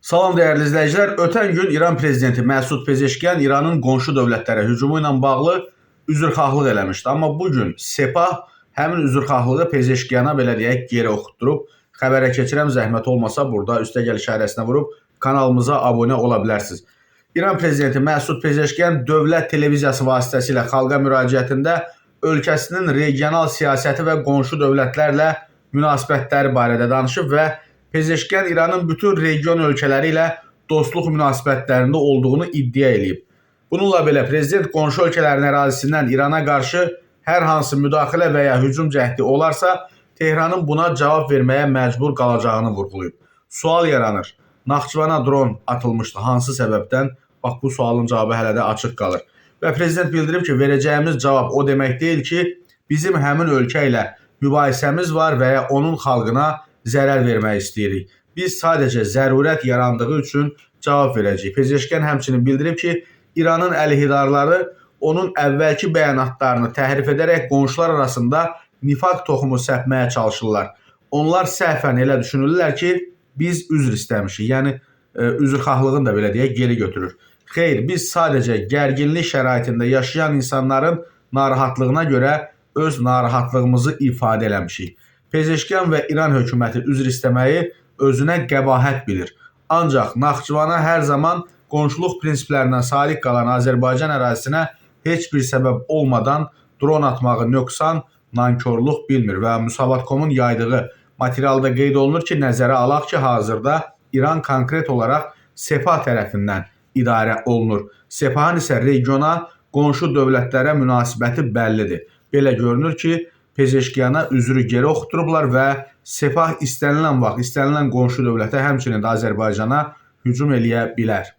Salam dəyərli izləyicilər. Ötən gün İran prezidenti Məsud Pezeşkiyan İranın qonşu dövlətlərə hücumu ilə bağlı üzrxahlıq eləmişdi. Amma bugün Sepah həmin üzrxahlığı Pezeşkiyana belə deyək geri oxutdurub. Xəbərə keçirəm, zəhmət olmasa burada üstəgəl işarəsinə vurub kanalımıza abunə ola bilərsiniz. İran prezidenti Məsud Pezeşkiyan dövlət televiziyası vasitəsilə xalqa müraciətində ölkəsinin regional siyasəti və qonşu dövlətlərlə münasibətləri barədə danışıb və Pezeşkiyan İranın bütün region ölkələri ilə dostluq münasibətlərində olduğunu iddia edib. Bununla belə prezident qonşu ölkələrin ərazisindən İrana qarşı hər hansı müdaxilə və ya hücum cəhdi olarsa, Tehranın buna cavab verməyə məcbur qalacağını vurğulayıb. Sual yaranır. Naxçıvana dron atılmışdı. Hansı səbəbdən? Bax, bu sualın cavabı hələ də açıq qalır. Və prezident bildirib ki, verəcəyimiz cavab o demək deyil ki, bizim həmin ölkə ilə mübahisəmiz var və ya onun xalqına zərər vermək istəyirik. Biz sadəcə zərurət yarandığı üçün cavab verəcəyik. Pezeşkiyan həmçinin bildirib ki, İranın əleyhidarları onun əvvəlki bəyanatlarını təhrif edərək qonşular arasında nifaq toxumu səpməyə çalışırlar. Onlar səhvən elə düşünürlər ki, biz üzr istəmişik. Yəni, üzrxahlığını da belə deyək, geri götürür. Xeyr, biz sadəcə gərginlik şəraitində yaşayan insanların narahatlığına görə öz narahatlığımızı ifadə eləmişik. Pezeşkiyan və İran hökuməti üzr istəməyi özünə qəbahət bilir. Ancaq Naxçıvana hər zaman qonşuluq prinsiplərindən sadiq qalan Azərbaycan ərazisinə heç bir səbəb olmadan dron atmağı nöqsan, nankorluq bilmir və Müsavat.com-un yaydığı materialda qeyd olunur ki, nəzərə alaq ki, hazırda İran konkret olaraq Sepah tərəfindən idarə olunur. Sepahın isə regiona, qonşu dövlətlərə münasibəti bəllidir. Belə görünür ki, Pezeşkiyana üzrü geri oxuturublar və Sepah istənilən vaxt, istənilən qonşu dövlətə, həmçinin də Azərbaycana hücum eləyə bilər.